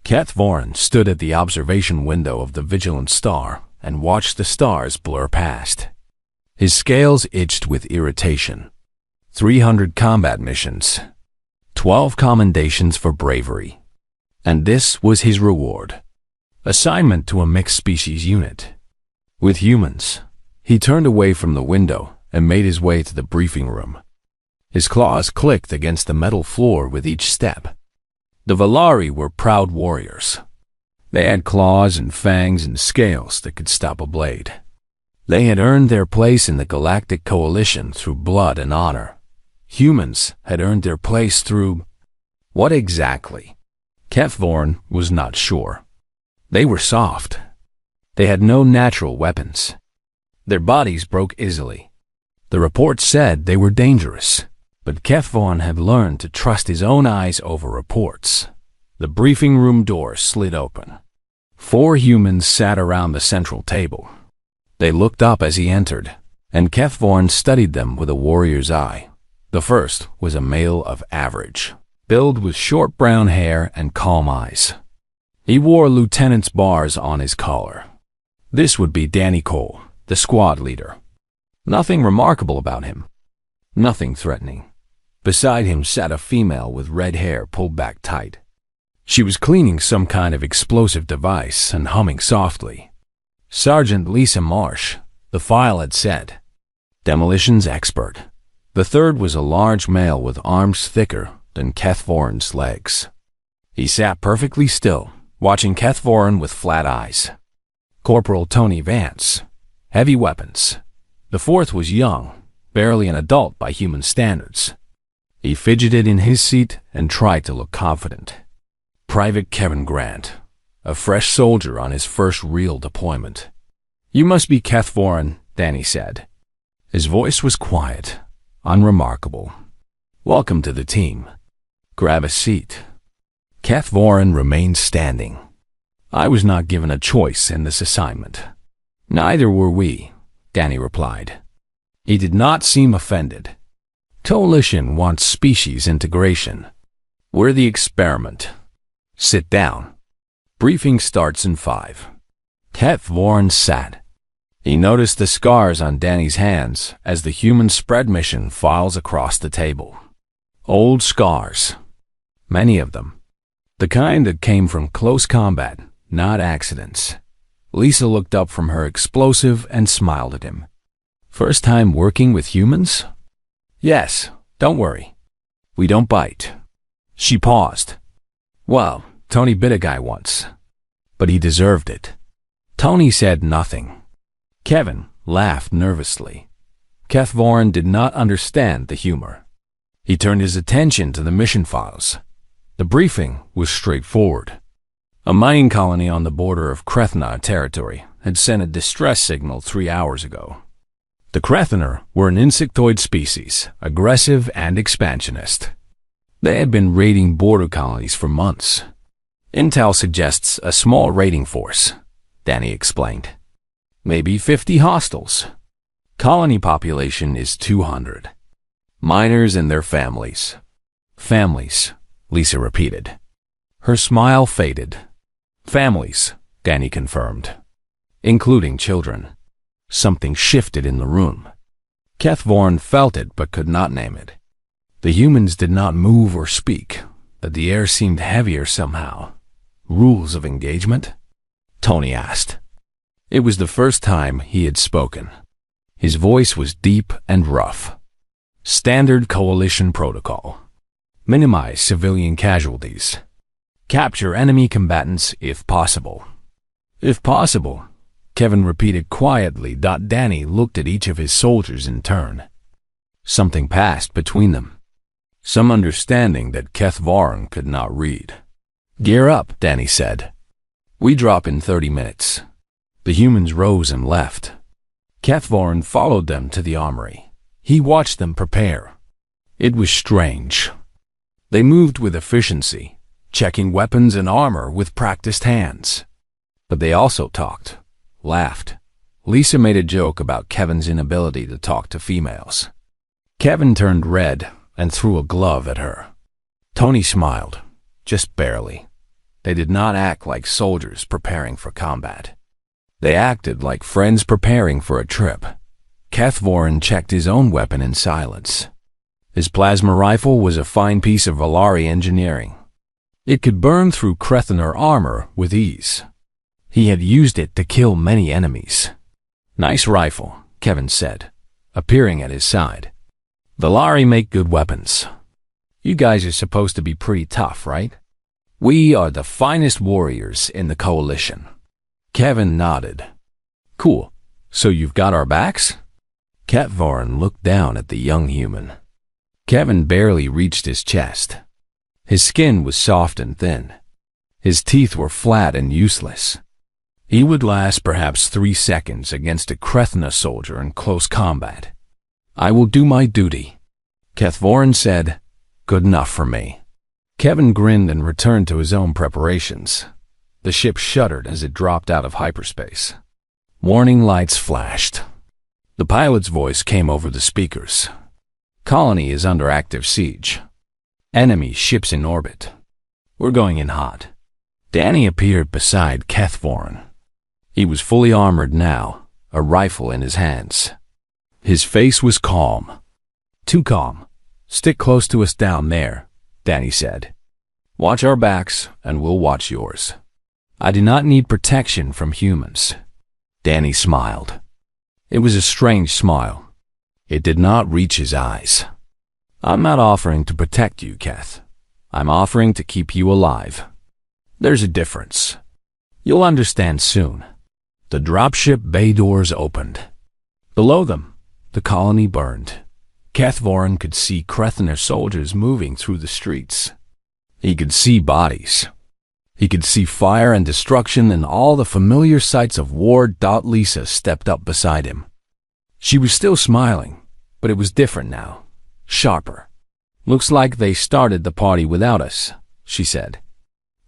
Keth Voren stood at the observation window of the Vigilant Star and watched the stars blur past. His scales itched with irritation. 300 combat missions, 12 commendations for bravery. And this was his reward. Assignment to a mixed species unit. With humans, he turned away from the window and made his way to the briefing room. His claws clicked against the metal floor with each step. The Valari were proud warriors. They had claws and fangs and scales that could stop a blade. They had earned their place in the Galactic Coalition through blood and honor. Humans had earned their place through... what exactly? Keth Voren was not sure. They were soft. They had no natural weapons. Their bodies broke easily. The reports said they were dangerous, but Keth Voren had learned to trust his own eyes over reports. The briefing room door slid open. 4 humans sat around the central table. They looked up as he entered, and Keth Voren studied them with a warrior's eye. The first was a male of average build with short brown hair and calm eyes. He wore lieutenant's bars on his collar. This would be Danny Cole, the squad leader. Nothing remarkable about him. Nothing threatening. Beside him sat a female with red hair pulled back tight. She was cleaning some kind of explosive device and humming softly. Sergeant Lisa Marsh, the file had said. Demolitions expert. The third was a large male with arms thicker than Keth Voren's legs. He sat perfectly still, watching Keth Voren with flat eyes. Corporal Tony Vance. Heavy weapons. The fourth was young, barely an adult by human standards. He fidgeted in his seat and tried to look confident. Private Kevin Grant, a fresh soldier on his first real deployment. You must be Keth Voren, Danny said. His voice was quiet, unremarkable. Welcome to the team. Grab a seat. Keth Voren remained standing. I was not given a choice in this assignment. Neither were we, Danny replied. He did not seem offended. Coalition wants species integration. We're the experiment. Sit down. Briefing starts in 5. Keth Voren sat. He noticed the scars on Danny's hands as the human spread mission files across the table. Old scars. Many of them. The kind that came from close combat, not accidents. Lisa looked up from her explosive and smiled at him. First time working with humans? Yes, don't worry. We don't bite. She paused. Well, Tony bit a guy once, but he deserved it. Tony said nothing. Kevin laughed nervously. Keth Voren did not understand the humor. He turned his attention to the mission files. The briefing was straightforward. A mining colony on the border of Krethna territory had sent a distress signal 3 hours ago. The Krethner were an insectoid species, aggressive and expansionist. They had been raiding border colonies for months. Intel suggests a small raiding force, Danny explained. Maybe 50 hostiles. Colony population is 200. Miners and their families. Families, Lisa repeated. Her smile faded. Families, Danny confirmed. Including children. Something shifted in the room. Keth Voren felt it but could not name it. The humans did not move or speak, but the air seemed heavier somehow. Rules of engagement? Tony asked. It was the first time he had spoken. His voice was deep and rough. Standard coalition protocol. Minimize civilian casualties. Capture enemy combatants if possible. If possible, Kevin repeated quietly. Danny looked at each of his soldiers in turn. Something passed between them. Some understanding that Keth Voren could not read. Gear up, Danny said. We drop in 30 minutes. The humans rose and left. Keth Voren followed them to the armory. He watched them prepare. It was strange. They moved with efficiency, checking weapons and armor with practiced hands. But they also talked, laughed. Lisa made a joke about Kevin's inability to talk to females. Kevin turned red and threw a glove at her. Tony smiled, just barely. They did not act like soldiers preparing for combat. They acted like friends preparing for a trip. Kethvorin checked his own weapon in silence. His plasma rifle was a fine piece of Valari engineering. It could burn through Krethener armor with ease. He had used it to kill many enemies. "Nice rifle," Kevin said, appearing at his side. "Valari make good weapons. You guys are supposed to be pretty tough, right?" "We are the finest warriors in the coalition." Kevin nodded. "Cool. So you've got our backs?" Kethvorin looked down at the young human. Kevin barely reached his chest. His skin was soft and thin. His teeth were flat and useless. He would last perhaps 3 seconds against a Krethna soldier in close combat. "I will do my duty," Kethvorin said. "Good enough for me." Kevin grinned and returned to his own preparations. The ship shuddered as it dropped out of hyperspace. Warning lights flashed. The pilot's voice came over the speakers. "Colony is under active siege. Enemy ships in orbit. We're going in hot." Danny appeared beside Kethvorin. He was fully armored now, a rifle in his hands. His face was calm. "Too calm. Stick close to us down there," Danny said. "Watch our backs, and we'll watch yours. I do not need protection from humans." Danny smiled. It was a strange smile. It did not reach his eyes. "I'm not offering to protect you, Keth. I'm offering to keep you alive. There's a difference. You'll understand soon." The dropship bay doors opened. Below them, the colony burned. Kethvorin could see Krethener soldiers moving through the streets. He could see bodies. He could see fire and destruction and all the familiar sights of war. Lisa stepped up beside him. She was still smiling, but it was different now, sharper. "Looks like they started the party without us," she said.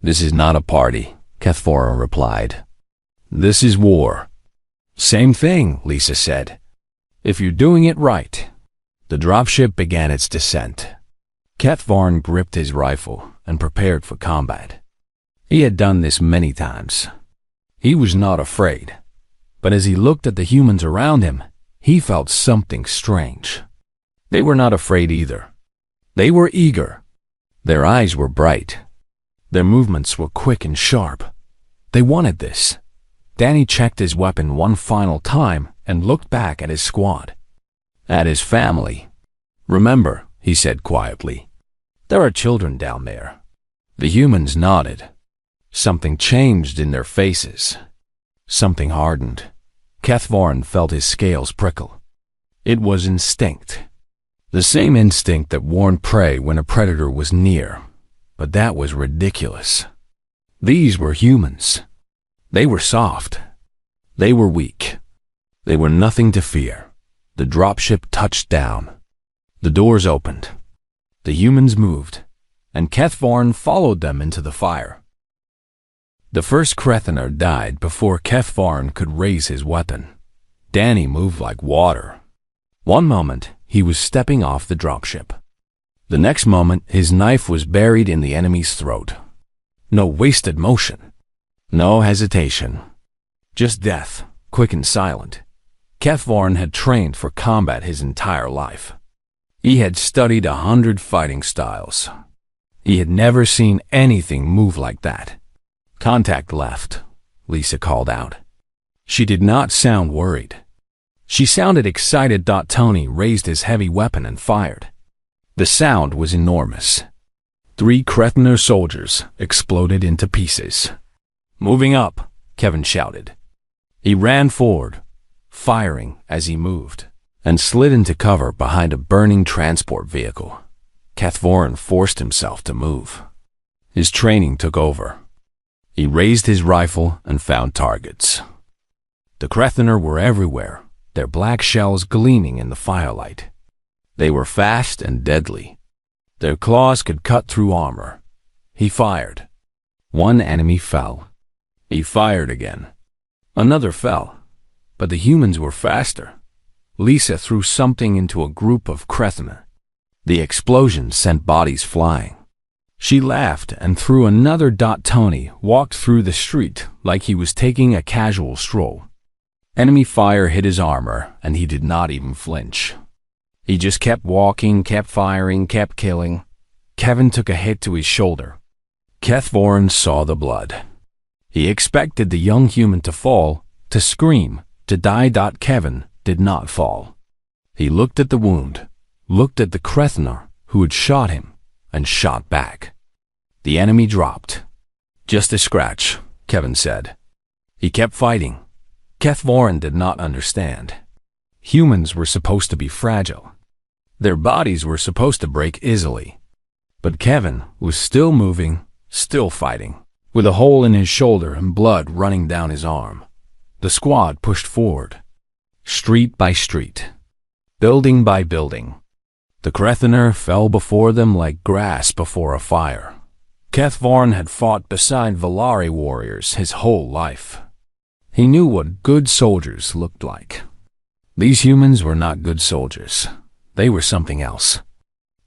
"This is not a party," Kethvorin replied. "This is war." "Same thing," Lisa said. "If you're doing it right." The dropship began its descent. Kethvorin gripped his rifle and prepared for combat. He had done this many times. He was not afraid, but as he looked at the humans around him, he felt something strange. They were not afraid either. They were eager. Their eyes were bright. Their movements were quick and sharp. They wanted this. Danny checked his weapon one final time and looked back at his squad. At his family. "Remember," he said quietly, "there are children down there." The humans nodded. Something changed in their faces. Something hardened. Kethvorin felt his scales prickle. It was instinct. The same instinct that warned prey when a predator was near. But that was ridiculous. These were humans. They were soft. They were weak. They were nothing to fear. The dropship touched down. The doors opened. The humans moved, and Kethvorin followed them into the fire. The first Krethener died before Kethvorin could raise his weapon. Danny moved like water. One moment, he was stepping off the dropship. The next moment, his knife was buried in the enemy's throat. No wasted motion. No hesitation. Just death, quick and silent. Kethvorin had trained for combat his entire life. He had studied 100 fighting styles. He had never seen anything move like that. "Contact left," Lisa called out. She did not sound worried. She sounded excited. Tony raised his heavy weapon and fired. The sound was enormous. 3 Krethener soldiers exploded into pieces. "Moving up," Kevin shouted. He ran forward, firing as he moved, and slid into cover behind a burning transport vehicle. Kethvorin forced himself to move. His training took over. He raised his rifle and found targets. The Krethener were everywhere, their black shells gleaming in the firelight. They were fast and deadly. Their claws could cut through armor. He fired. One enemy fell. He fired again. Another fell. But the humans were faster. Lisa threw something into a group of Krethener. The explosion sent bodies flying. She laughed and threw another. Tony walked through the street like he was taking a casual stroll. Enemy fire hit his armor, and he did not even flinch. He just kept walking, kept firing, kept killing. Kevin took a hit to his shoulder. Kethvorin saw the blood. He expected the young human to fall, to scream, to die. Kevin did not fall. He looked at the wound, looked at the Krethner who had shot him, and shot back. The enemy dropped. Just a scratch, Kevin said. He kept fighting. Kethvorin did not understand. Humans were supposed to be fragile. Their bodies were supposed to break easily. But Kevin was still moving, still fighting, with a hole in his shoulder and blood running down his arm. The squad pushed forward, street by street, building by building. The Krethner fell before them like grass before a fire. Kethvorin had fought beside Valari warriors his whole life. He knew what good soldiers looked like. These humans were not good soldiers. They were something else.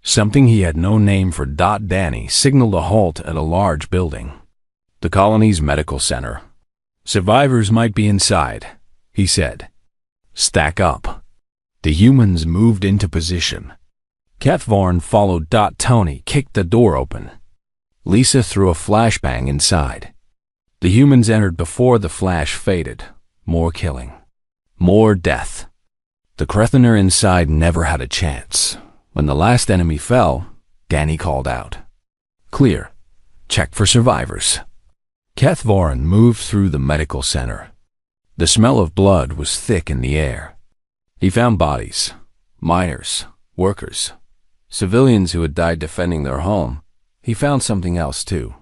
Something he had no name for. Danny signaled a halt at a large building. The colony's medical center. Survivors might be inside, he said. Stack up. The humans moved into position. Kethvorin followed. Tony kicked the door open. Lisa threw a flashbang inside. The humans entered before the flash faded. More killing. More death. The Krethner inside never had a chance. When the last enemy fell, Danny called out. Clear. Check for survivors. Kethvorin moved through the medical center. The smell of blood was thick in the air. He found bodies. Miners. Workers. Civilians who had died defending their home. He found something else too.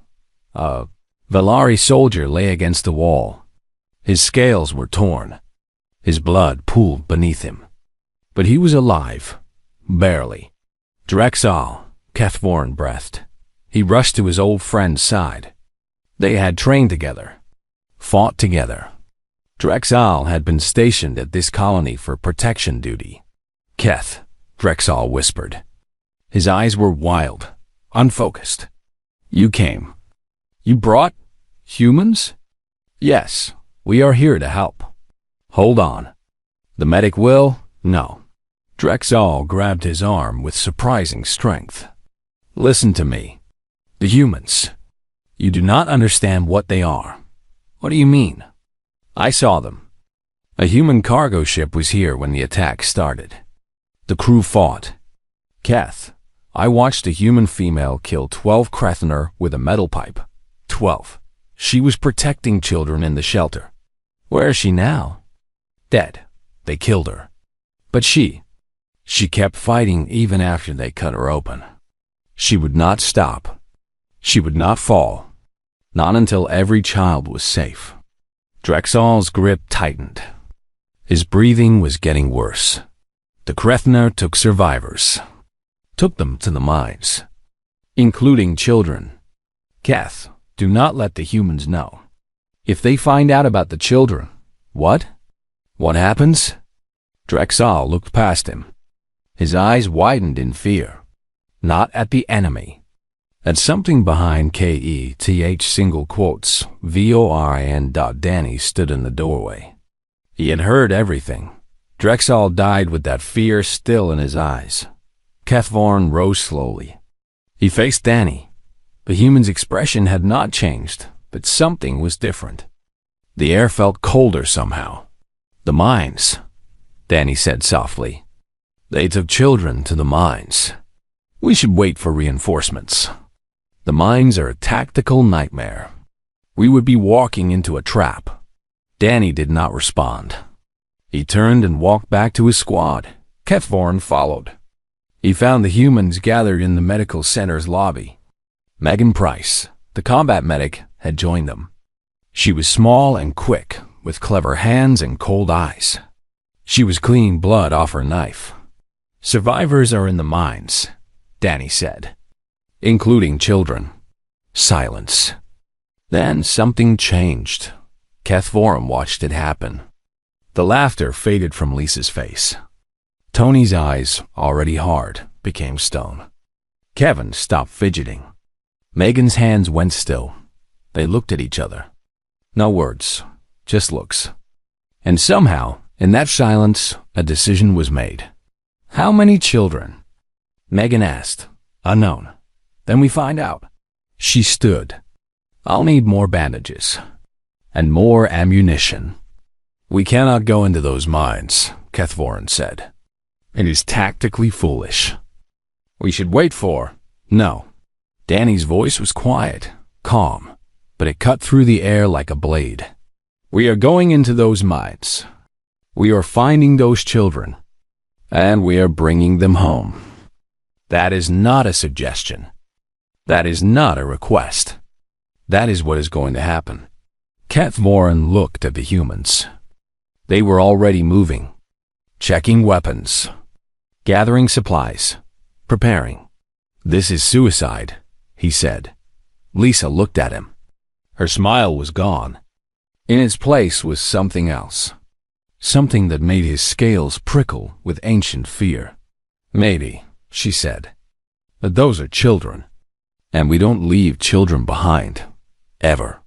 A Valari soldier lay against the wall. His scales were torn. His blood pooled beneath him. But he was alive. Barely. Drexel, Kethvorin breathed. He rushed to his old friend's side. They had trained together. Fought together. Drexel had been stationed at this colony for protection duty. Keth, Drexel whispered. His eyes were wild, unfocused. You came. You brought humans? Yes, we are here to help. Hold on. The medic will? No. Drexel grabbed his arm with surprising strength. Listen to me. The humans. You do not understand what they are. What do you mean? I saw them. A human cargo ship was here when the attack started. The crew fought. Keth, I watched a human female kill 12 Krethner with a metal pipe. 12. She was protecting children in the shelter. Where is she now? Dead. They killed her. But she kept fighting even after they cut her open. She would not stop. She would not fall. Not until every child was safe. Drexel's grip tightened. His breathing was getting worse. The Krethner took survivors. Took them to the mines. Including children. Keth, do not let the humans know. If they find out about the children, what? What happens? Drexel looked past him. His eyes widened in fear. Not at the enemy. At something behind KETH single quotes, VORIN. Danny stood in the doorway. He had heard everything. Drexel died with that fear still in his eyes. Kethvorin rose slowly. He faced Danny. The human's expression had not changed, but something was different. The air felt colder somehow. The mines, Danny said softly. They took children to the mines. We should wait for reinforcements. The mines are a tactical nightmare. We would be walking into a trap. Danny did not respond. He turned and walked back to his squad. Kethvorin followed. He found the humans gathered in the medical center's lobby. Megan Price, the combat medic, had joined them. She was small and quick, with clever hands and cold eyes. She was cleaning blood off her knife. Survivors are in the mines, Danny said. Including children. Silence. Then something changed. Kethvorin watched it happen. The laughter faded from Lisa's face. Tony's eyes, already hard, became stone. Kevin stopped fidgeting. Megan's hands went still. They looked at each other. No words, just looks. And somehow, in that silence, a decision was made. How many children? Megan asked. Unknown. Then we find out. She stood. I'll need more bandages. And more ammunition. We cannot go into those mines, Kethvorin said. It is tactically foolish. We should wait for... No. Danny's voice was quiet, calm, but it cut through the air like a blade. We are going into those mines. We are finding those children. And we are bringing them home. That is not a suggestion. That is not a request. That is what is going to happen. Kethvorin looked at the humans. They were already moving, checking weapons, gathering supplies, preparing. This is suicide, he said. Lisa looked at him. Her smile was gone. In its place was something else. Something that made his scales prickle with ancient fear. Maybe, she said, but those are children. And we don't leave children behind. Ever.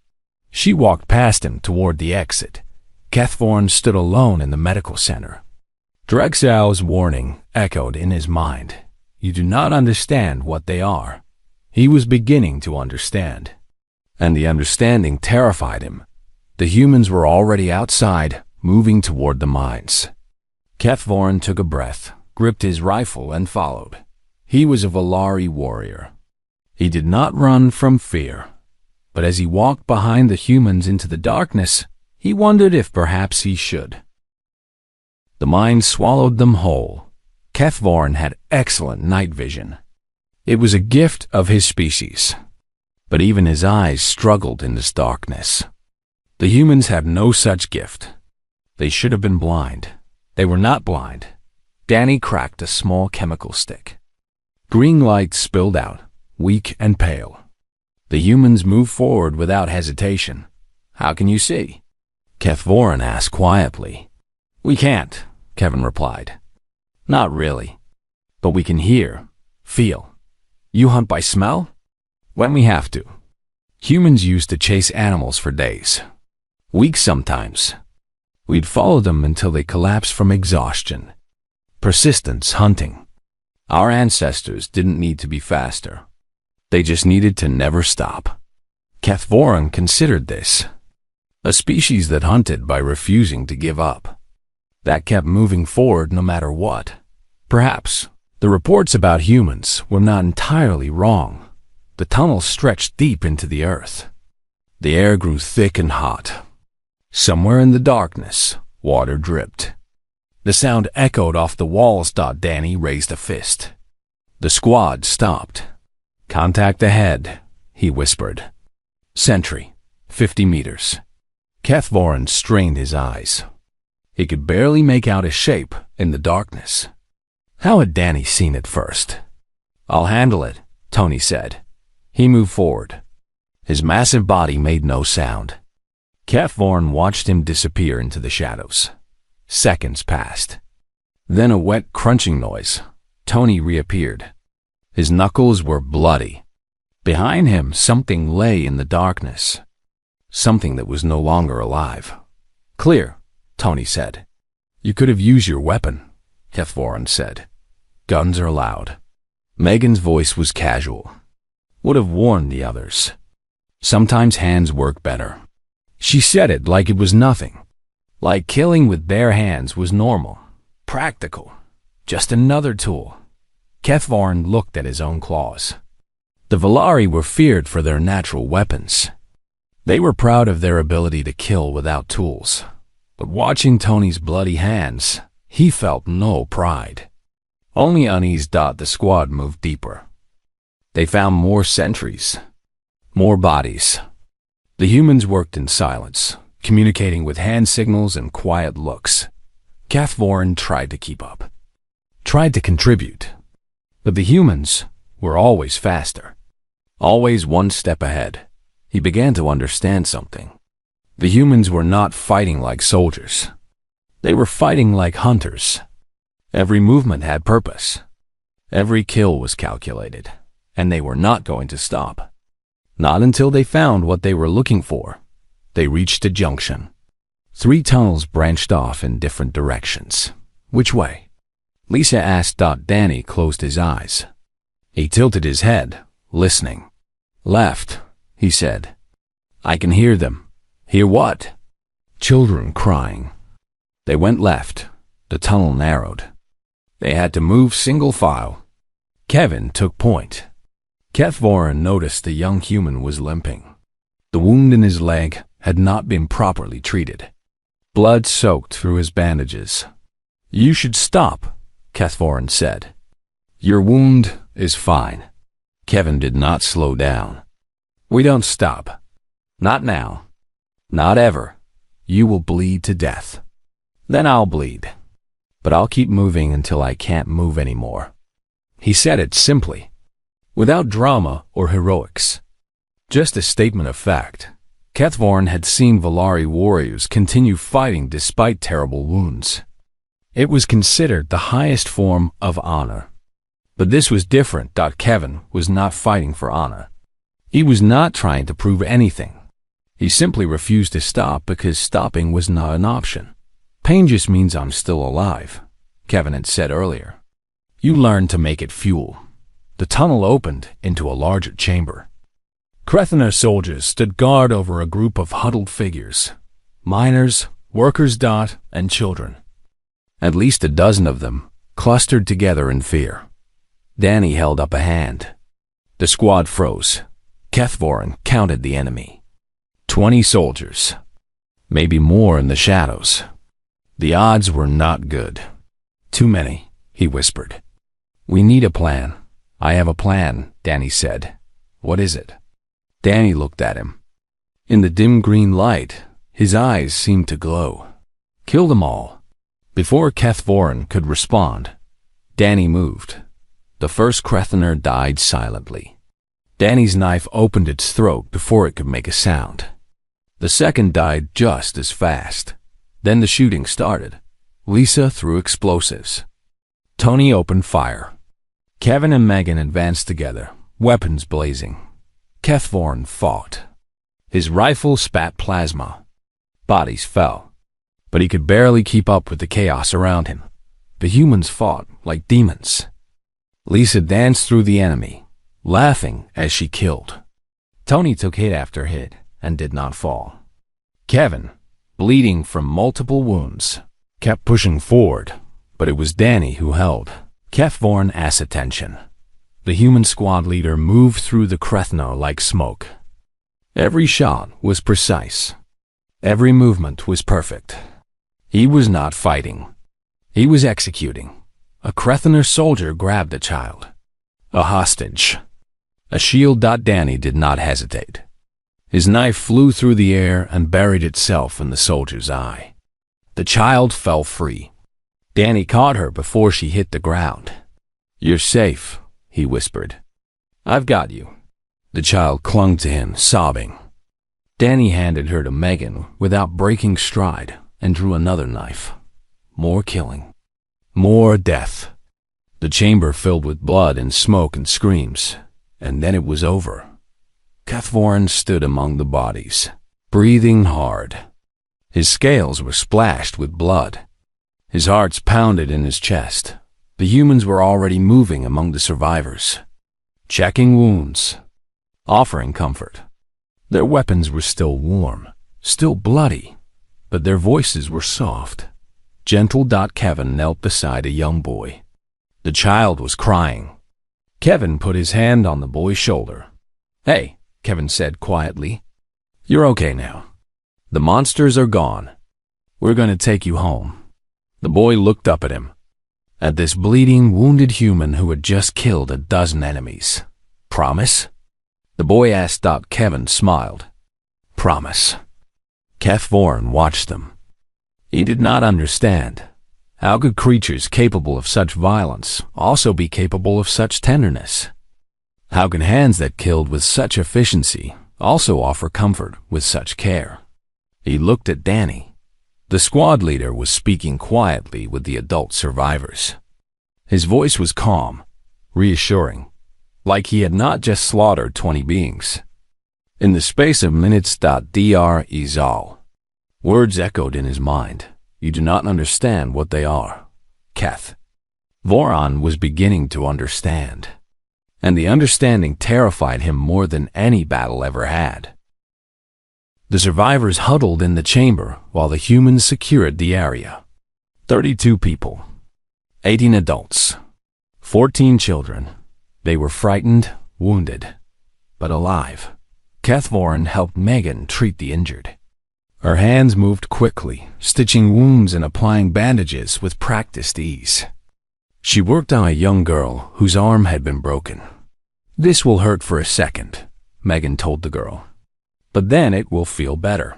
She walked past him toward the exit. Kethvorin stood alone in the medical center. Drexel's warning echoed in his mind. You do not understand what they are. He was beginning to understand. And the understanding terrified him. The humans were already outside, moving toward the mines. Kethvorin took a breath, gripped his rifle, and followed. He was a Valari warrior. He did not run from fear. But as he walked behind the humans into the darkness, he wondered if perhaps he should. The mines swallowed them whole. Kethvorin had excellent night vision. It was a gift of his species. But even his eyes struggled in this darkness. The humans had no such gift. They should have been blind. They were not blind. Danny cracked a small chemical stick. Green light spilled out, weak and pale. The humans moved forward without hesitation. How can you see? Kethvorin asked quietly. We can't, Kevin replied. Not really. But we can hear, feel. You hunt by smell? When we have to. Humans used to chase animals for days. Weeks sometimes. We'd follow them until they collapsed from exhaustion. Persistence hunting. Our ancestors didn't need to be faster. They just needed to never stop. Kethvorin considered this. A species that hunted by refusing to give up. That kept moving forward no matter what. Perhaps the reports about humans were not entirely wrong. The tunnels stretched deep into the earth. The air grew thick and hot. Somewhere in the darkness, water dripped. The sound echoed off the walls. Danny raised a fist. The squad stopped. Contact ahead, he whispered. Sentry, 50 meters. Kethvorin strained his eyes. He could barely make out his shape in the darkness. How had Danny seen it first? I'll handle it, Tony said. He moved forward. His massive body made no sound. Kethvorin watched him disappear into the shadows. Seconds passed. Then a wet crunching noise. Tony reappeared. His knuckles were bloody. Behind him, something lay in the darkness. Something that was no longer alive. Clear, Tony said. You could have used your weapon, Kethvorin said. Guns are loud. Megan's voice was casual. Would have warned the others. Sometimes hands work better. She said it like it was nothing. Like killing with bare hands was normal, practical, just another tool. Kethvorin looked at his own claws. The Valari were feared for their natural weapons. They were proud of their ability to kill without tools. But watching Tony's bloody hands, he felt no pride. Only unease. The squad moved deeper. They found more sentries, more bodies. The humans worked in silence, communicating with hand signals and quiet looks. Kethvorin tried to keep up, tried to contribute. But the humans were always faster, always one step ahead. He began to understand something. The humans were not fighting like soldiers. They were fighting like hunters. Every movement had purpose. Every kill was calculated, and they were not going to stop. Not until they found what they were looking for. They reached a junction. 3 tunnels branched off in different directions. Which way? Lisa asked. Danny closed his eyes. He tilted his head, listening. Left, he said. I can hear them. Hear what? Children crying. They went left. The tunnel narrowed. They had to move single file. Kevin took point. Kethvorin noticed the young human was limping. The wound in his leg had not been properly treated. Blood soaked through his bandages. You should stop, Kethvorin said. Your wound is fine. Kevin did not slow down. We don't stop. Not now. Not ever. You will bleed to death. Then I'll bleed. But I'll keep moving until I can't move anymore. He said it simply, without drama or heroics. Just a statement of fact. Kethvorin had seen Valari warriors continue fighting despite terrible wounds. It was considered the highest form of honor. But this was different. Kevin was not fighting for honor. He was not trying to prove anything. He simply refused to stop because stopping was not an option. Pain just means I'm still alive, Kevin had said earlier. You learn to make it fuel. The tunnel opened into a larger chamber. Krethener soldiers stood guard over a group of huddled figures. Miners, workers, and children. At least a dozen of them, clustered together in fear. Danny held up a hand. The squad froze. Kethvorin counted the enemy. 20 soldiers. Maybe more in the shadows. The odds were not good. Too many, he whispered. We need a plan. I have a plan, Danny said. What is it? Danny looked at him. In the dim green light, his eyes seemed to glow. Kill them all. Before Kethvorin could respond, Danny moved. The first Krethener died silently. Danny's knife opened its throat before it could make a sound. The second died just as fast. Then the shooting started. Lisa threw explosives. Tony opened fire. Kevin and Megan advanced together, weapons blazing. Kethvorin fought. His rifle spat plasma. Bodies fell. But he could barely keep up with the chaos around him. The humans fought like demons. Lisa danced through the enemy, laughing as she killed. Tony took hit after hit and did not fall. Kevin, bleeding from multiple wounds, kept pushing forward, but it was Danny who held. Kethvorin asked attention. The human squad leader moved through the Krethener like smoke. Every shot was precise. Every movement was perfect. He was not fighting. He was executing. A Krethener soldier grabbed a child. A hostage. A shield. Danny did not hesitate. His knife flew through the air and buried itself in the soldier's eye. The child fell free. Danny caught her before she hit the ground. You're safe, he whispered. I've got you. The child clung to him, sobbing. Danny handed her to Megan without breaking stride and drew another knife. More killing. More death. The chamber filled with blood and smoke and screams, and then it was over. Kethvorin stood among the bodies, breathing hard. His scales were splashed with blood. His heart pounded in his chest. The humans were already moving among the survivors, checking wounds, offering comfort. Their weapons were still warm, still bloody, but their voices were soft. Gentle. Kevin knelt beside a young boy. The child was crying. Kevin put his hand on the boy's shoulder. Hey, Kevin said quietly. You're okay now. The monsters are gone. We're going to take you home. The boy looked up at him. At this bleeding, wounded human who had just killed a dozen enemies. Promise? The boy asked. Kevin smiled. Promise. Kethvorin watched them. He did not understand. How could creatures capable of such violence also be capable of such tenderness? How can hands that killed with such efficiency also offer comfort with such care? He looked at Danny. The squad leader was speaking quietly with the adult survivors. His voice was calm, reassuring, like he had not just slaughtered 20 beings. In the space of minutes, dr is all. Words echoed in his mind. You do not understand what they are. Keth. Voron was beginning to understand. And the understanding terrified him more than any battle ever had. The survivors huddled in the chamber while the humans secured the area. 32 people. 18 adults. 14 children. They were frightened, wounded, but alive. Keth Voron helped Megan treat the injured. Her hands moved quickly, stitching wounds and applying bandages with practiced ease. She worked on a young girl whose arm had been broken. This will hurt for a second, Megan told the girl. But then it will feel better.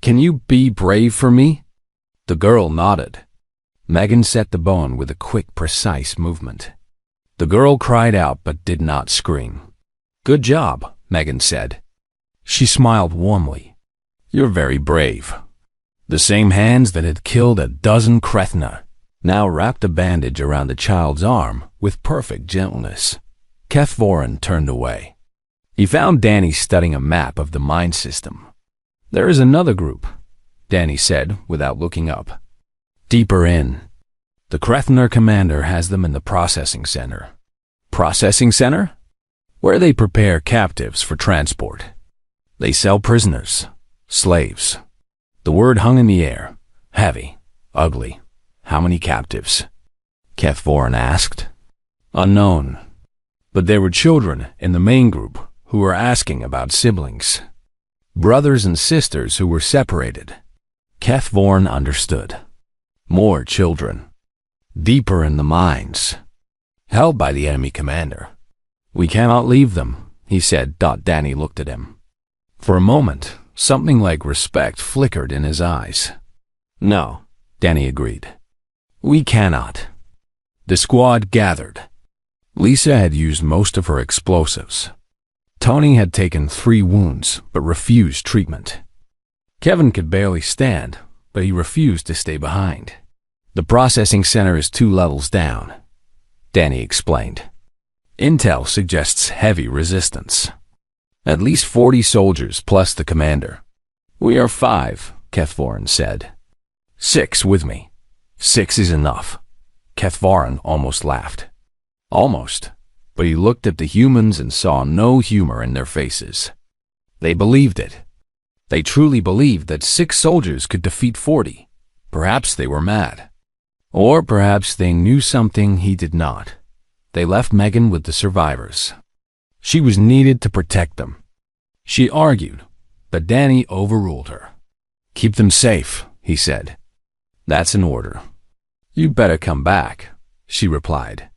Can you be brave for me? The girl nodded. Megan set the bone with a quick, precise movement. The girl cried out but did not scream. Good job, Megan said. She smiled warmly. You're very brave. The same hands that had killed a dozen Krethna now wrapped a bandage around the child's arm with perfect gentleness. Keth Voron turned away. He found Danny studying a map of the mine system. There is another group, Danny said without looking up. Deeper in. The Krethner commander has them in the processing center. Processing center? Where they prepare captives for transport. They sell prisoners, slaves. The word hung in the air. Heavy, ugly. How many captives? Keth Voron asked. Unknown. But there were children in the main group who were asking about siblings. Brothers and sisters who were separated. Keth Voron understood. More children. Deeper in the mines. Held by the enemy commander. We cannot leave them, he said. Danny looked at him. For a moment, something like respect flickered in his eyes. No, Danny agreed. We cannot. The squad gathered. Lisa had used most of her explosives. Tony had taken 3 wounds, but refused treatment. Kevin could barely stand, but he refused to stay behind. The processing center is 2 levels down, Danny explained. Intel suggests heavy resistance. At least 40 soldiers plus the commander. We are 5, Keth Voron said. 6 with me. 6 is enough. Keth Voron almost laughed. Almost. But he looked at the humans and saw no humor in their faces. They believed it. They truly believed that 6 soldiers could defeat 40. Perhaps they were mad. Or perhaps they knew something he did not. They left Megan with the survivors. She was needed to protect them. She argued, but Danny overruled her. Keep them safe, he said. That's an order. You better come back, she replied.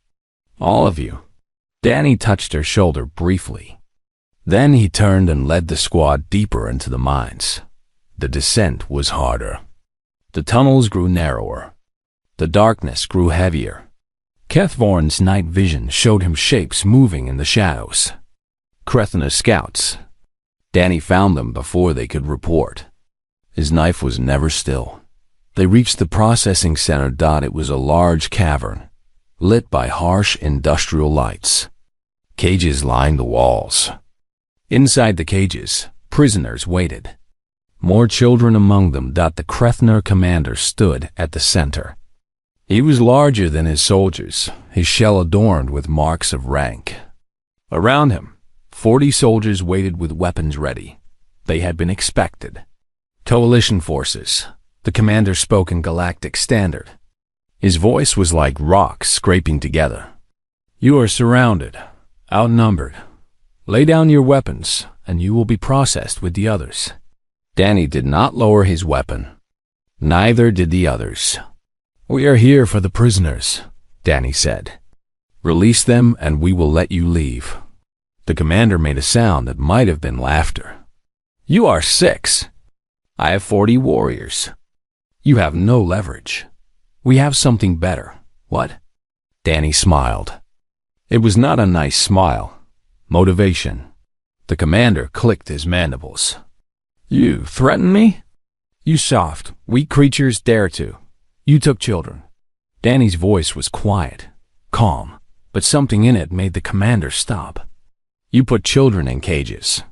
All of you. Danny touched her shoulder briefly. Then he turned and led the squad deeper into the mines. The descent was harder. The tunnels grew narrower. The darkness grew heavier. Keth Voron's night vision showed him shapes moving in the shadows. Krethna scouts. Danny found them before they could report. His knife was never still. They reached the processing center. It was a large cavern, lit by harsh industrial lights. Cages lined the walls. Inside the cages, prisoners waited. More children among them. The Krethner commander stood at the center. He was larger than his soldiers, his shell adorned with marks of rank. Around him, 40 soldiers waited with weapons ready. They had been expected. Coalition forces. The commander spoke in Galactic Standard. His voice was like rocks scraping together. You are surrounded, outnumbered. Lay down your weapons, and you will be processed with the others. Danny did not lower his weapon. Neither did the others. We are here for the prisoners, Danny said. Release them, and we will let you leave. The commander made a sound that might have been laughter. You are 6. I have 40 warriors. You have no leverage. We have something better. What? Danny smiled. It was not a nice smile. Motivation. The commander clicked his mandibles. You threaten me? You soft, weak creatures dare to. You took children. Danny's voice was quiet, calm, but something in it made the commander stop. You put children in cages.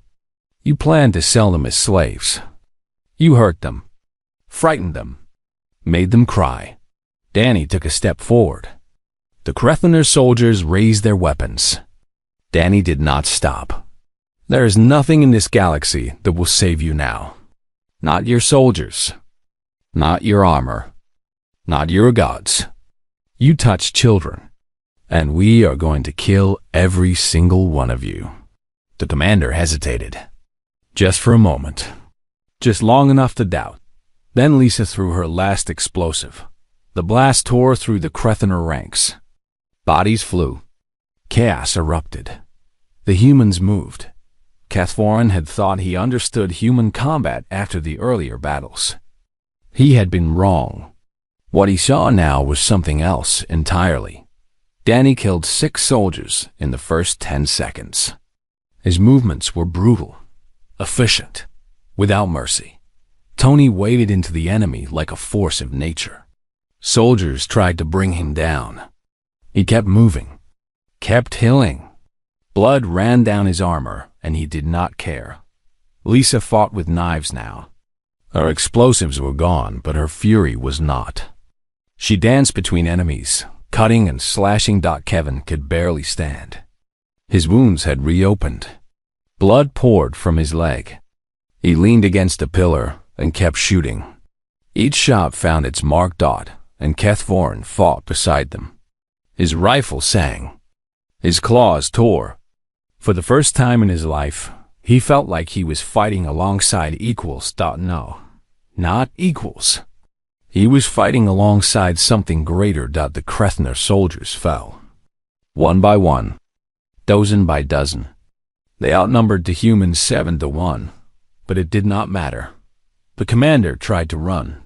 You planned to sell them as slaves. You hurt them, frightened them, made them cry. Danny took a step forward. The Krethener soldiers raised their weapons. Danny did not stop. There is nothing in this galaxy that will save you now. Not your soldiers. Not your armor. Not your gods. You touch children, and we are going to kill every single one of you. The commander hesitated. Just for a moment. Just long enough to doubt. Then Lisa threw her last explosive. The blast tore through the Krethener ranks. Bodies flew. Chaos erupted. The humans moved. Cathvorin had thought he understood human combat after the earlier battles. He had been wrong. What he saw now was something else entirely. Danny killed 6 soldiers in the first 10 seconds. His movements were brutal, efficient, without mercy. Tony waded into the enemy like a force of nature. Soldiers tried to bring him down. He kept moving, kept healing. Blood ran down his armor, and he did not care. Lisa fought with knives now. Her explosives were gone, but her fury was not. She danced between enemies, cutting and slashing. Kevin could barely stand. His wounds had reopened. Blood poured from his leg. He leaned against a pillar and kept shooting. Each shot found its marked. And Cathvorin fought beside them. His rifle sang. His claws tore. For the first time in his life, he felt like he was fighting alongside equals. No, not equals. He was fighting alongside something greater. The Krethener soldiers fell. One by one, dozen by dozen. They outnumbered the humans 7-1, but it did not matter. The commander tried to run.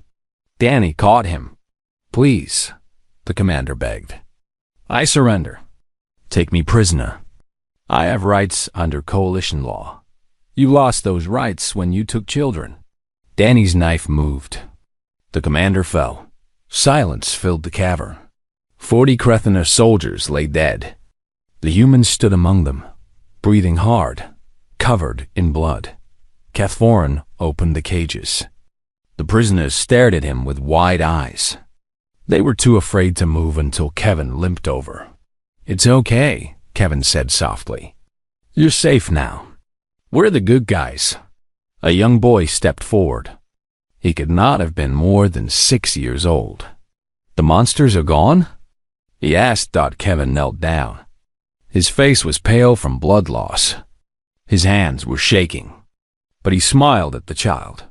Danny caught him. Please, the commander begged. I surrender. Take me prisoner. I have rights under coalition law. You lost those rights when you took children. Danny's knife moved. The commander fell. Silence filled the cavern. 40 Krethener soldiers lay dead. The humans stood among them, breathing hard, covered in blood. Cathvorin opened the cages. The prisoners stared at him with wide eyes. They were too afraid to move until Kevin limped over. It's okay, Kevin said softly. You're safe now. We're the good guys. A young boy stepped forward. He could not have been more than 6 years old. The monsters are gone? He asked. Kevin knelt down. His face was pale from blood loss. His hands were shaking. But he smiled at the child.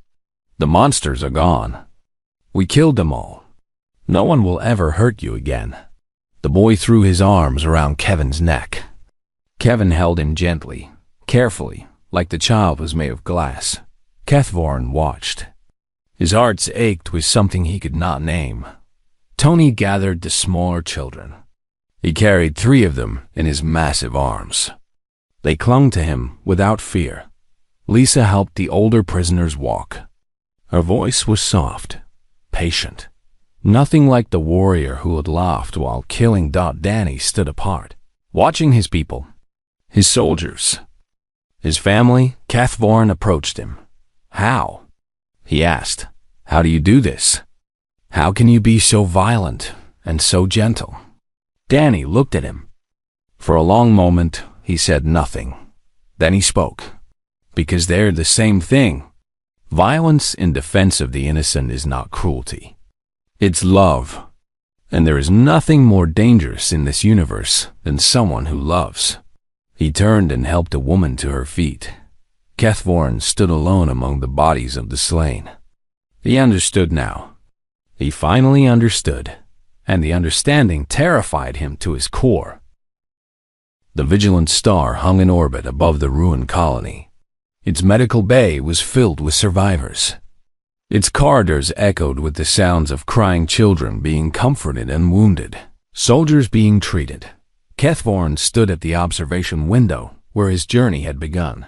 The monsters are gone. We killed them all. No one will ever hurt you again. The boy threw his arms around Kevin's neck. Kevin held him gently, carefully, like the child was made of glass. Cathvorin watched. His heart ached with something he could not name. Tony gathered the smaller children. He carried 3 of them in his massive arms. They clung to him without fear. Lisa helped the older prisoners walk. Her voice was soft, patient. Nothing like the warrior who had laughed while killing. Danny stood apart, watching his people, his soldiers, his family. Cathvorin approached him. How? He asked. How do you do this? How can you be so violent and so gentle? Danny looked at him. For a long moment, he said nothing. Then he spoke. Because they're the same thing. Violence in defense of the innocent is not cruelty. It's love. And there is nothing more dangerous in this universe than someone who loves. He turned and helped a woman to her feet. Cathvorin stood alone among the bodies of the slain. He understood now. He finally understood, and the understanding terrified him to his core. The Vigilant Star hung in orbit above the ruined colony. Its medical bay was filled with survivors. Its corridors echoed with the sounds of crying children being comforted and wounded, soldiers being treated. Cathvorin stood at the observation window where his journey had begun.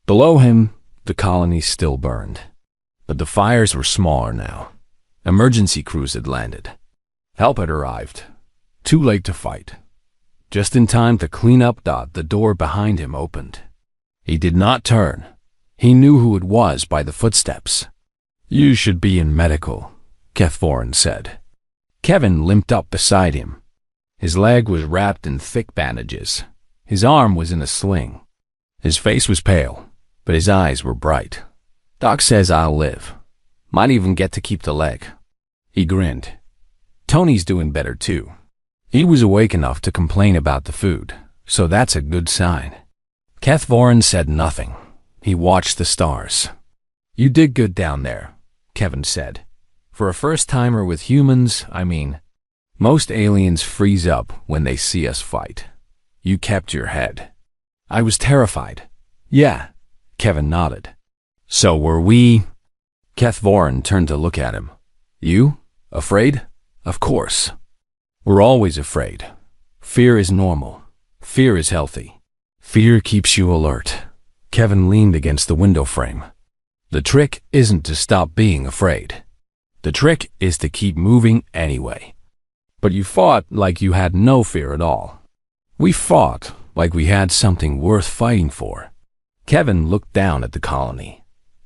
Below him, the colony still burned, but the fires were smaller now. Emergency crews had landed. Help had arrived. Too late to fight. Just in time to clean up. The door behind him opened. He did not turn. He knew who it was by the footsteps. "You should be in medical," Kethvorin said. Kevin limped up beside him. His leg was wrapped in thick bandages. His arm was in a sling. His face was pale, but his eyes were bright. "Doc says I'll live. Might even get to keep the leg." He grinned. "Tony's doing better too. He was awake enough to complain about the food, so that's a good sign." Kethvorin said nothing. He watched the stars. "You did good down there," Kevin said. "For a first-timer with humans, I mean. Most aliens freeze up when they see us fight. You kept your head." "I was terrified." "Yeah," Kevin nodded. "So were we." Kethvorin turned to look at him. "You? Afraid? Of course. We're always afraid. Fear is normal. Fear is healthy. Fear keeps you alert." Kevin leaned against the window frame. "The trick isn't to stop being afraid. The trick is to keep moving anyway." "But you fought like you had no fear at all." "We fought like we had something worth fighting for." Kevin looked down at the colony.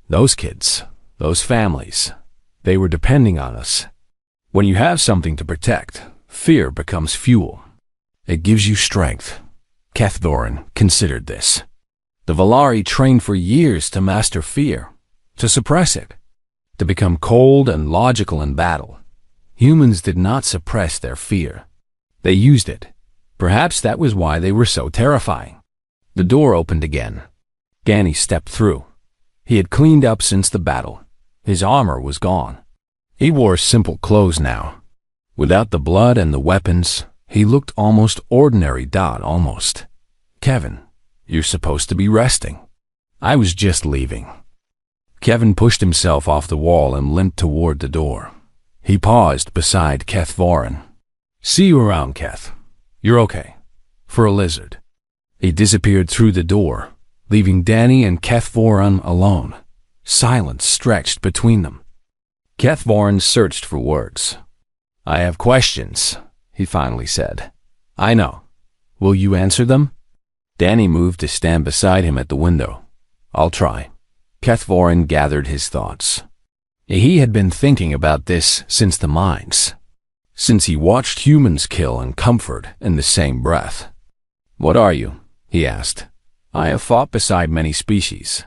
Those kids, those families, they were depending on us. When you have something to protect, fear becomes fuel. It gives you strength. Kethvorin considered this. The Valari trained for years to master fear, to suppress it, to become cold and logical in battle. Humans did not suppress their fear. They used it. Perhaps that was why they were so terrifying. The door opened again. Danny stepped through. He had cleaned up since the battle. His armor was gone. He wore simple clothes now. Without the blood and the weapons, he looked almost ordinary. Almost. "Kevin, you're supposed to be resting." "I was just leaving." Kevin pushed himself off the wall and limped toward the door. He paused beside Kethvorin. "See you around, Keth. You're okay. For a lizard." He disappeared through the door, leaving Danny and Kethvorin alone. Silence stretched between them. Kethvorin searched for words. "I have questions," he finally said. "I know. Will you answer them?" Danny moved to stand beside him at the window. "I'll try." Kethvorin gathered his thoughts. He had been thinking about this since the mines, since he watched humans kill and comfort in the same breath. "What are you?" he asked. "I have fought beside many species.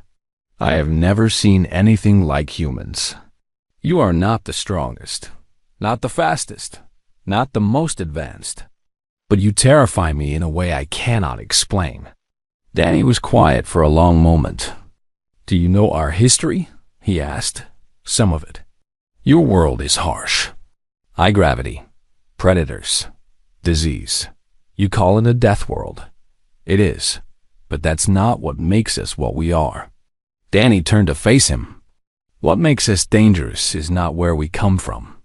I have never seen anything like humans. You are not the strongest, not the fastest, not the most advanced, but you terrify me in a way I cannot explain." Danny was quiet for a long moment. "Do you know our history?" he asked. "Some of it. Your world is harsh. High gravity, predators, disease. You call it a death world. It is, but that's not what makes us what we are." Danny turned to face him. "What makes us dangerous is not where we come from.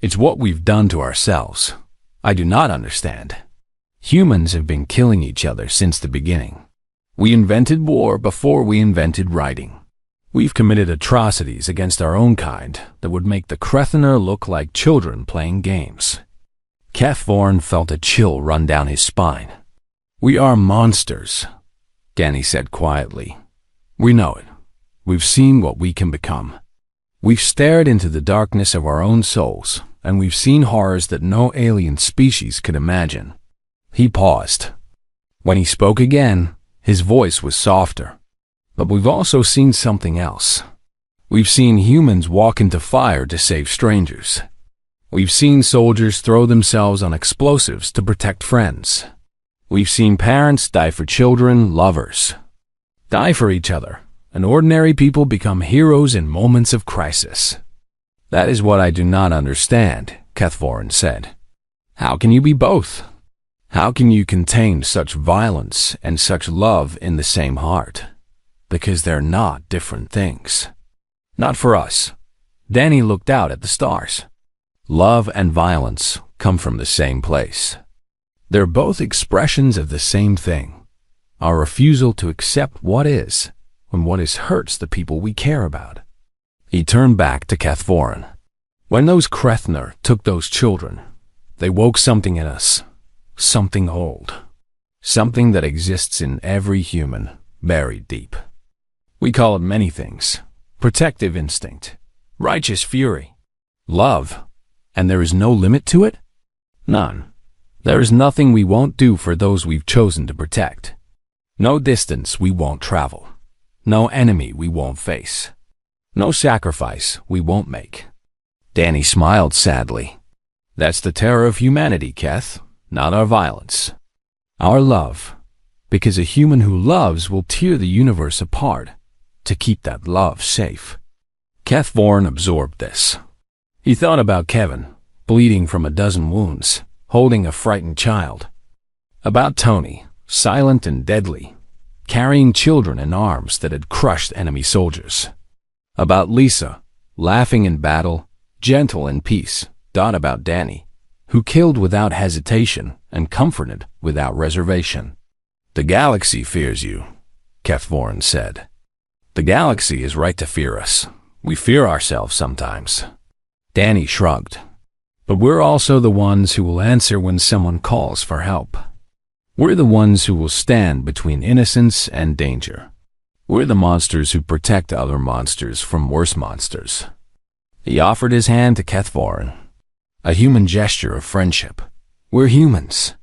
It's what we've done to ourselves. I do not understand. Humans have been killing each other since the beginning. We invented war before we invented writing. We've committed atrocities against our own kind that would make the Krethener look like children playing games." Kethvorin felt a chill run down his spine. "We are monsters," Danny said quietly. "We know it. We've seen what we can become. We've stared into the darkness of our own souls, and we've seen horrors that no alien species could imagine." He paused. When he spoke again, his voice was softer. "But we've also seen something else. We've seen humans walk into fire to save strangers. We've seen soldiers throw themselves on explosives to protect friends. We've seen parents die for children, lovers, die for each other, and ordinary people become heroes in moments of crisis." "That is what I do not understand," Kethvorin said. "How can you be both? How can you contain such violence and such love in the same heart? Because they're not different things." "Not for us." Danny looked out at the stars. "Love and violence come from the same place. They're both expressions of the same thing, our refusal to accept what is when what is hurts the people we care about." He turned back to Kethvorin. "When those Krethener took those children, they woke something in us, something old, something that exists in every human, buried deep. We call it many things: protective instinct, righteous fury, love, and there is no limit to it? None. There is nothing we won't do for those we've chosen to protect. No distance we won't travel. No enemy we won't face. No sacrifice we won't make. Danny smiled sadly. That's the terror of humanity, Keth, not our violence. Our love, because a human who loves will tear the universe apart to keep that love safe. Keth Vaughan absorbed this. He thought about Kevin, bleeding from a dozen wounds, holding a frightened child. About Tony, silent and deadly, carrying children in arms that had crushed enemy soldiers. About Lisa, laughing in battle, gentle in peace. About Danny, who killed without hesitation and comforted without reservation. The galaxy fears you, Keth Vaughan said. The galaxy is right to fear us. We fear ourselves sometimes. Danny shrugged. But we're also the ones who will answer when someone calls for help. We're the ones who will stand between innocence and danger. We're the monsters who protect other monsters from worse monsters. He offered his hand to Keth Vaughan, a human gesture of friendship. We're humans,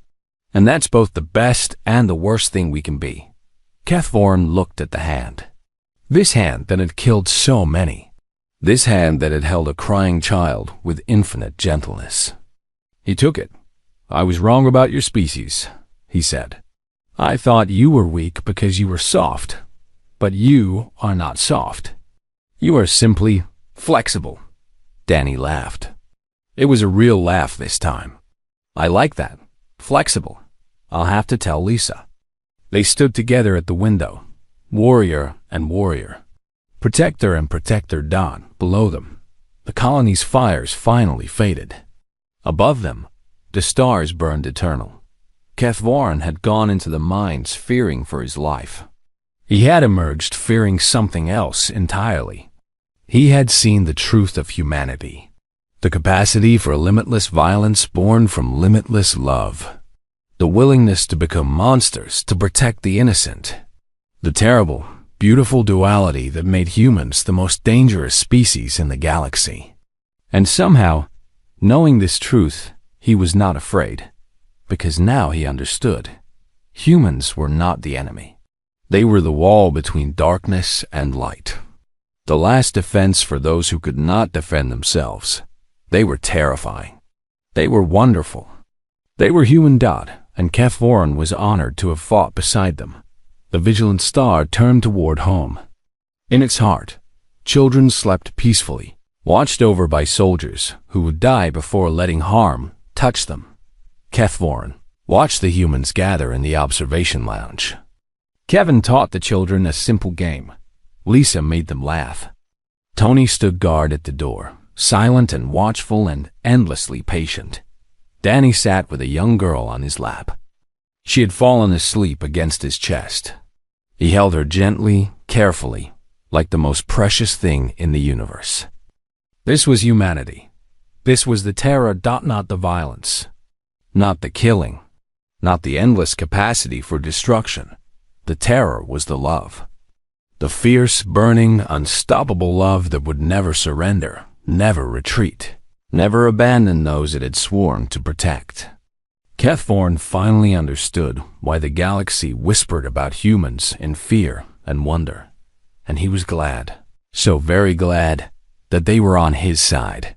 and that's both the best and the worst thing we can be. Keth Vaughan looked at the hand. This hand that had killed so many. This hand that had held a crying child with infinite gentleness. He took it. I was wrong about your species, he said. I thought you were weak because you were soft, but you are not soft. You are simply flexible. Danny laughed. It was a real laugh this time. I like that. Flexible. I'll have to tell Lisa. They stood together at the window, warrior and warrior. Protector and protector Don below them. The colony's fires finally faded. Above them, the stars burned eternal. Keth Vaughan had gone into the mines fearing for his life. He had emerged fearing something else entirely. He had seen the truth of humanity. The capacity for limitless violence born from limitless love. The willingness to become monsters to protect the innocent. The terrible, beautiful duality that made humans the most dangerous species in the galaxy. And somehow, knowing this truth, he was not afraid, because now he understood. Humans were not the enemy. They were the wall between darkness and light. The last defense for those who could not defend themselves. They were terrifying. They were wonderful. They were human. And Keth Vaughan was honored to have fought beside them. The vigilant star turned toward home. In its heart, children slept peacefully, watched over by soldiers who would die before letting harm touch them. Keth Vaughan watched the humans gather in the observation lounge. Kevin taught the children a simple game. Lisa made them laugh. Tony stood guard at the door, silent and watchful and endlessly patient. Danny sat with a young girl on his lap. She had fallen asleep against his chest. He held her gently, carefully, like the most precious thing in the universe. This was humanity. This was the terror, not the violence, not the killing, not the endless capacity for destruction. The terror was the love. The fierce, burning, unstoppable love that would never surrender, never retreat, never abandon those it had sworn to protect. Keth Vaughan finally understood why the galaxy whispered about humans in fear and wonder, and he was glad, so very glad, that they were on his side.